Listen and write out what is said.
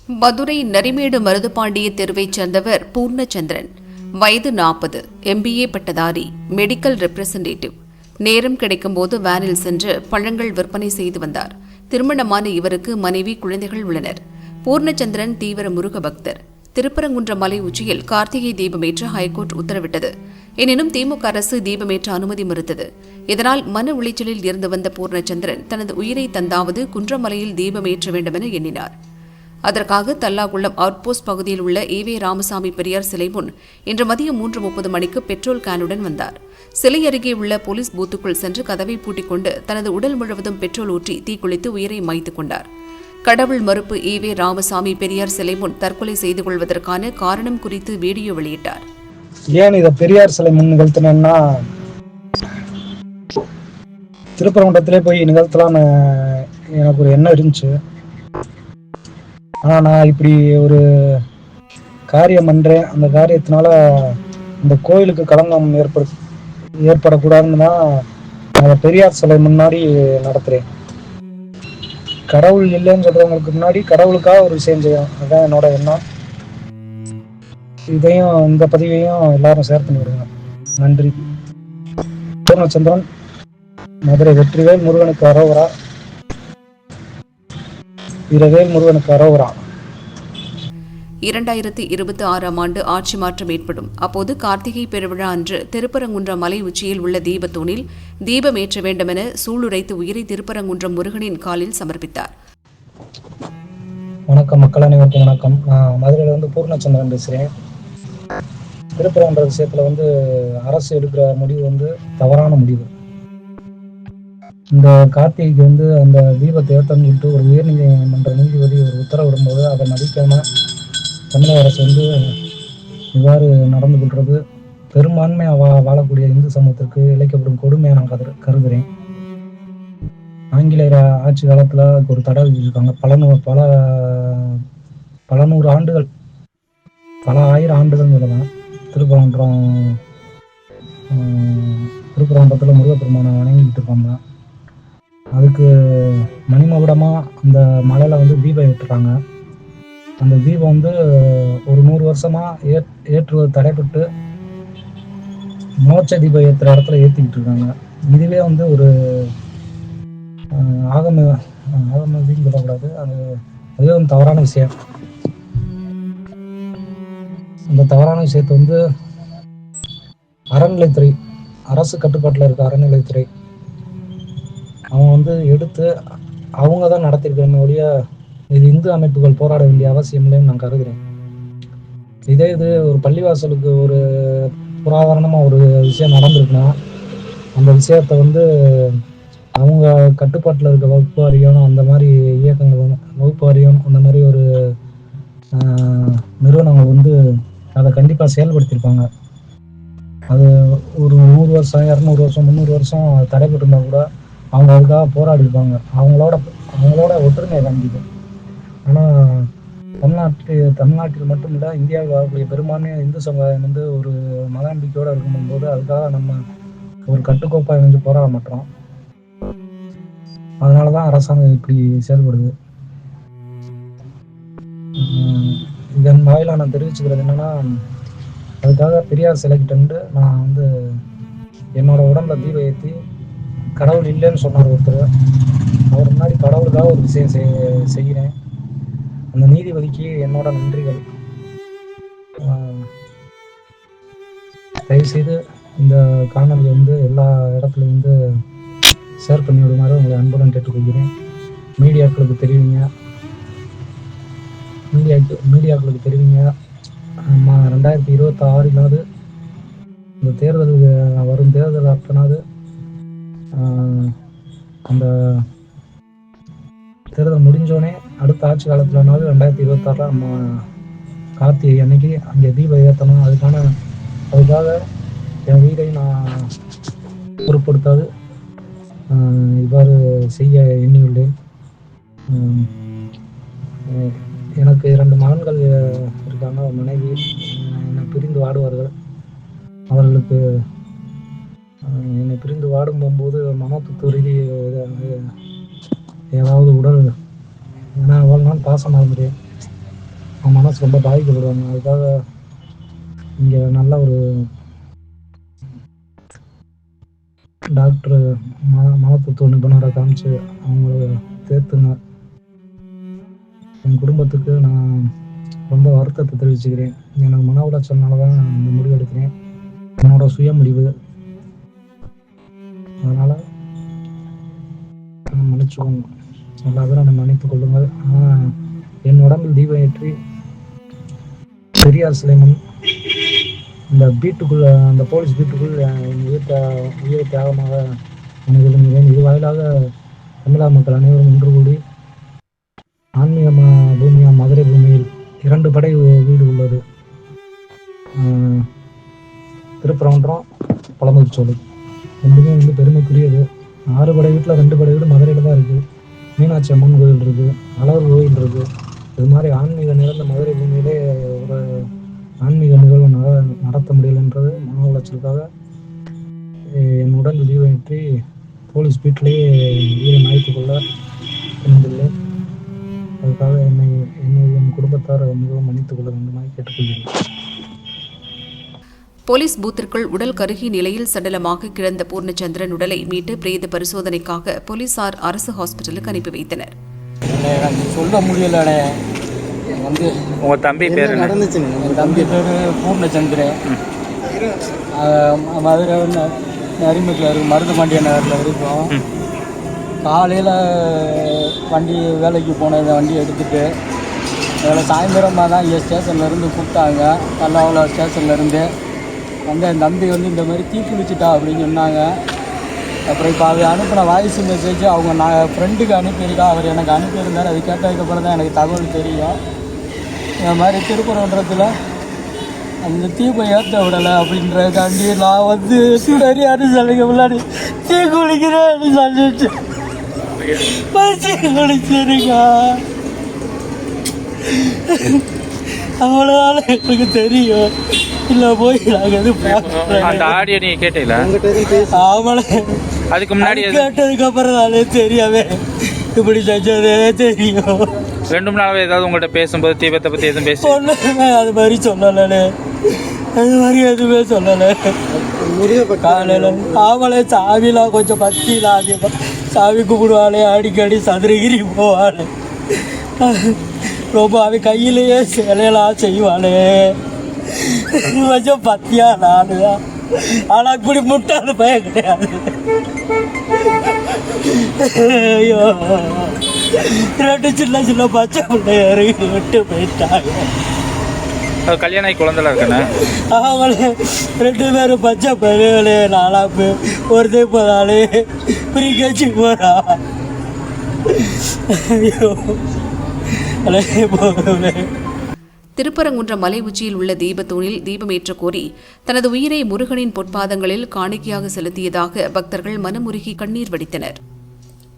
மதுரை நரிமேடு மருதுபாண்டிய தெருவைச் சேர்ந்தவர் பூர்ணச்சந்திரன். வயது 40, MBA பட்டதாரி, மெடிக்கல் ரெப்ரசன்டேட்டிவ். நேரம் கிடைக்கும்போது வேனில் சென்று பழங்கள் விற்பனை செய்து வந்தார். திருமணமான இவருக்கு மனைவி, குழந்தைகள் உள்ளனர். பூர்ணச்சந்திரன் தீவிர முருக பக்தர். திருப்பரங்குன்றம் மலை உச்சியில் கார்த்திகை தீபமேற்ற ஹைகோர்ட் உத்தரவிட்டது. எனினும் திமுக அரசு தீபமேற்ற அனுமதி மறுத்தது. இதனால் மன உளைச்சலில் இருந்து வந்த பூர்ணச்சந்திரன் தனது உயிரை தந்தாவது குன்றமலையில் தீபமேற்ற வேண்டுமென எண்ணினார். அதற்காக தல்லாகுளம் அவுட்போஸ்ட் பகுதியில் உள்ள ஈவே ராமசாமி பெரியார் சிலை முன் இன்று மதியம் 3:30 மணிக்கு பெட்ரோல் கேனுடன் வந்தார். சிலை அருகே உள்ள போலீஸ் பூத்துக்குள் சென்று கதவை பூட்டிக் கொண்டு தனது உடல் முழுவதும் பெட்ரோல் ஊற்றி தீக்குளித்து உயிரை மாய்த்துக் கொண்டார். கடவுள் மறுப்பு ஈவே ராமசாமி பெரியார் சிலை முன் தற்கொலை செய்து கொள்வதற்கான காரணம் குறித்து வீடியோ வெளியிட்டார். ஏன் இதை பெரியார் சிலை முன் நிகழ்த்தினா, திருப்பரங்குன்றத்திலே போய் நிகழ்த்தலான்னு எனக்கு ஒரு எண்ணம் இருந்துச்சு. ஆனால் நான் இப்படி ஒரு காரியம் பண்ணுறேன். அந்த காரியத்தினால இந்த கோயிலுக்கு களங்கம் ஏற்படக்கூடாதுன்னு தான் நான் பெரியார் சிலை முன்னாடி நடத்துகிறேன். கடவுள் இல்லைன்னு சொல்கிறவங்களுக்கு முன்னாடி கடவுளுக்காக ஒரு விஷயம் செய்யணும். அதுதான் என்னோட எண்ணம். இதையும் இந்த பதிவையும் எல்லாரும் ஷேர் பண்ணி விடுங்க. நன்றி. பூர்ணச்சந்திரன், மதுரை. வெற்றிவேல் முருகனுக்கு அரோகரா. வீரவேல் முருகனுக்கு அரோகரா. 2026ஆம் ஆண்டு ஆட்சி மாற்றம் ஏற்படும். அப்போது கார்த்திகை பெருவிழா அன்று திருப்பரங்குன்றம் மலை உச்சியில் உள்ள தீபத்தூணில் தீபமேற்ற வேண்டுமென சூளுரைத்து உயிரை திருப்பரங்குன்றம் முருகனின் காலில் சமர்ப்பித்தார். வணக்கம் மக்கள் அனைவருக்கும் வணக்கம். நான் மதுரையில பூர்ணச்சந்திரன் பேசுகிறேன். திருப்பரங்குன்ற விஷயத்துல அரசு எடுக்கிற முடிவு தவறான முடிவு. இந்த கார்த்திகைக்கு அந்த தீபத்தை ஏற்றம்னு சொல்லிட்டு ஒரு உயர்நீதிமன்ற நீதிபதி ஒரு உத்தரவிடும்போது அதை மதிக்காம தமிழக அரசு இவ்வாறு நடந்து கொள்வது பெரும்பான்மையாக வாழக்கூடிய இந்து சமூகத்திற்கு இழைக்கப்படும் கொடுமையை நான் கருதுகிறேன். ஆங்கிலேயர் ஆட்சி காலத்தில் ஒரு தடை விதிச்சிருக்காங்க. பல நூறு ஆண்டுகள், பல ஆயிரம் ஆண்டுகள் சொல்லலாம். திருப்பரங்குன்றத்தில் முருகப்பெருமானை வணங்கிட்டு இருப்பாங்க. அதுக்கு மணிமகுடமாக அந்த மலையில் தீபம் ஏற்றுறாங்க. அந்த தீபம் ஒரு 100 வருஷமாக ஏற்றுவது தடைப்பட்டு மோட்ச தீபம் ஏற்றுற இடத்துல ஏற்றிக்கிட்டு இருக்காங்க. இதுவே ஒரு ஆகமதின்னு சொல்லக்கூடாது. அதுவே தவறான விஷயம். அந்த தவறான விஷயத்தை அறநிலைத்துறை, அரசு கட்டுப்பாட்டில் இருக்க அறநிலைத்துறை அவங்க எடுத்து அவங்க தான் நடத்திருக்காங்க ஒழிய இது இந்து அமைப்புகள் போராட வேண்டிய அவசியம் இல்லைன்னு நான் கருதுகிறேன். இது ஒரு பள்ளிவாசலுக்கு ஒரு புராதனமாக ஒரு விஷயம் நடந்திருக்குன்னா அந்த விஷயத்த அவங்க கட்டுப்பாட்டில் இருக்க வகுப்பு வாரியம், அந்த மாதிரி இயக்கங்கள், வகுப்பு வாரியம், அந்த மாதிரி ஒரு நிறுவனங்கள் அதை கண்டிப்பாக செயல்படுத்தியிருப்பாங்க. அது ஒரு 100 வருஷம், 200 வருஷம், 300 வருஷம் தடைப்பட்டிருந்தா கூட அவங்க அதுக்காக போராடி இருப்பாங்க. அவங்களோட ஒற்றுமையை காண்பிக்கும். ஆனால் தமிழ்நாட்டில் மட்டும் இல்லை, இந்தியாவில் வரக்கூடிய பெரும்பான்மையான இந்து சமுதாயம் ஒரு மத நம்பிக்கையோடு இருக்கும்போது அதுக்காக நம்ம ஒரு கட்டுக்கோப்பாக போராட மாட்டோம். அதனால தான் அரசாங்கம் இப்படி செயல்படுது. இதன் வாயிலாக நான் தெரிவிச்சுக்கிறது என்னன்னா, அதுக்காக பெரியார் சிலைக்கிட்டு நான் என்னோட உடம்புல தீபம் ஏற்றி கடவுள் இல்லைன்னு சொன்னார் ஒருத்தர். அவர் முன்னாடி கடவுளுக்காக ஒரு விஷயம் செய்கிறேன். அந்த நீதிபதிக்கு என்னோட நன்றிகள். தயவுசெய்து இந்த காணொலி எல்லா இடத்துலையும் ஷேர் பண்ணி விடுமாறு உங்களை அன்புடன் கேட்டுக்கொள்கிறேன். மீடியாக்களுக்கு தெரிவிங்க. 2026 இந்த தேர்தல் வரும் தேர்தல் அப்பனாவது அந்த தேர்தல் முடிஞ்சோடனே அடுத்த ஆட்சி காலத்துலனாவது 2026 நம்ம கார்த்திகை அன்னைக்கு அங்கே தீபம் ஏற்றணும். அதுக்காக என் வீடை நான் பொருட்படுத்தாது இவ்வாறு செய்ய எண்ணியுள்ளேன். எனக்கு 2 மகன்கள் இருக்காங்க. மனைவி என்னை பிரிந்து வாடுவார்கள். அவர்களுக்கு என்னை பிரிந்து வாடும் போகும்போது மனத்துக்கு ரீதி ஏதாவது உடல், ஏன்னா அவ்வளோ நாள் பாசமாக இருந்தேன். மனசு ரொம்ப பாதிக்கப்படுவாங்க. அதுக்காக இங்கே நல்ல ஒரு டாக்டர் மனத்தத்துவ நிபுணரை காமிச்சு அவங்கள தேர்த்துங்க. என் குடும்பத்துக்கு நான் ரொம்ப வருத்தத்தை தெரிவிச்சுக்கிறேன். எனக்கு மன உளைச்சல்னால தான் இந்த முடிவு எடுக்கிறேன். என்னோட சுய முடிவு. அதனால் மன்னிச்சுக்கோங்க, எல்லா பேரும் என்னை மன்னித்து கொள்ளுங்கள். ஆனால் என் உடம்பில் தீபம் ஏற்றி பெரியார் சிலை முன் இந்த பீட்டுக்குள், அந்த போலீஸ் பீட்டுக்குள் என் உயிரை தியாகமாக நான் விரும்புகிறேன். இது வாயிலாக தமிழக மக்கள் அனைவரும் ஒன்று கூடி ஆன்மீக பூமியாக மதுரை பூமியில் 2 படை வீடு உள்ளது. திருப்பரங்குன்றம், பழமுதிர்ச்சோலை ரெண்டுமே வந்து பெருமைக்குரியது. 6 படை வீட்டில் 2 படை வீடு மதுரையில் தான் இருக்குது. மீனாட்சி அம்மன் கோயில் இருக்குது, அழகர் கோயில் இருக்குது. இது மாதிரி ஆன்மீக நிறைந்த மதுரை பூமியிலே ஒரு ஆன்மீக நிகழ்வு நடத்த முடியலைன்றது மன உளைச்சலுக்காக என் உடல் தீபமேற்றி போலீஸ் வீட்டிலேயே உயிரை மாய்த்து கொள்ள துணிந்துள்ளேன். அதுக்காக என்னை என் குடும்பத்தார் மிகவும் மன்னித்துக் கொள்ள வேண்டுமாய் கேட்டுக்கொள்கிறேன். போலீஸ் பூத்திற்குள் உடல் கருகிய நிலையில் சடலமாக கிடந்த பூர்ணச்சந்திரன் உடலை மீட்டு பிரேத பரிசோதனைக்காக போலீசார் அரசு ஹாஸ்பிட்டலுக்கு அனுப்பி வைத்தனர். சொல்ல முடியலடே. வந்து உங்க தம்பி பேர் நடந்துச்சு. என் தம்பி பேர் பூர்ணச்சந்திரன். மதுரை நரிமட்டில் இருக்கு, மருதபாண்டிய நகரில் இருக்கும். காலையில் வண்டி வேலைக்கு போன வண்டி எடுத்துகிட்டு அதில் சாயந்தரமாக தான் இங்கே ஸ்டேஷன்லேருந்து கூப்பிட்டாங்க. பல்லாவளம் ஸ்டேஷன்லேருந்து வந்து என் தம்பி வந்து இந்த மாதிரி தீக்குளிச்சிட்டா அப்படின்னு சொன்னாங்க. அப்புறம் இப்போ அது அனுப்பின வாய்ஸ் மெசேஜ் அவங்க நான் ஃப்ரெண்டுக்கு அனுப்பியிருக்கா. அவர் எனக்கு அனுப்பியிருந்தார். அது கேட்டதுக்கப்புறம் தான் எனக்கு தகவல் தெரியும். இந்த மாதிரி திருப்பரங்குன்றத்தில் அந்த தீபம் ஏற்ற விடலை அப்படின்றதுக்காண்டி நான் வந்து பெரியார் சிலைக்கு முன்னாடி தீ குளிக்கிறேன்னு சொல்லிட்டு குளிச்சிருக்கா. அவ்வளோதான எனக்கு தெரியும். இல்லை போய் நாங்கள் எது அந்த ஆடியோ நீங்க கேட்டீங்களா? ஆமாம், அதுக்கு முன்னாடி கேட்டதுக்கு அப்புறம் தானே தெரியாவே இப்படி செஞ்சதே தெரியும். 2 மூணு நாளாவே ஏதாவது உங்கள்கிட்ட பேசும்போது தீபத்தை பற்றி எதுவும் பேச ஒன்றுமே அது மாதிரி சொல்லலை. அது மாதிரி எதுவுமே சொல்லலை. காலையில் ஆமலை சாமிலாம் கொஞ்சம் பக்திலாம் அதிகமாக சாமி கும்பிடுவாளே, அடிக்கடி சதுரகிரி போவாளே, ரொம்ப அவன் கையிலேயே சிலையெல்லாம் செய்வாளே, கொஞ்சம் பத்தியா நானு தான். ஆனால் இப்படி முட்டாள் பையன் கிடையாது. ஐயோ, 2 சின்ன பச்சை பிள்ளைய விட்டு போயிட்டாங்க. கல்யாணம் ஆகி குழந்தைலாம் இருக்கண்ணே. அவங்களே 2 பேரும் பச்சை பையனே, 4 ஒருத்தே போதாலே பிரிக்கச்சு போறா. ஐயோ, போகவே. திருப்பரங்குன்ற மலை உச்சியில் உள்ள தீபத்தூணில் தீபமேற்ற கோரி தனது உயிரை முருகனின் பொற்பாதங்களில் காணிக்கையாக செலுத்தியதாக பக்தர்கள் மனமுருகி கண்ணீர் வடித்தனர்.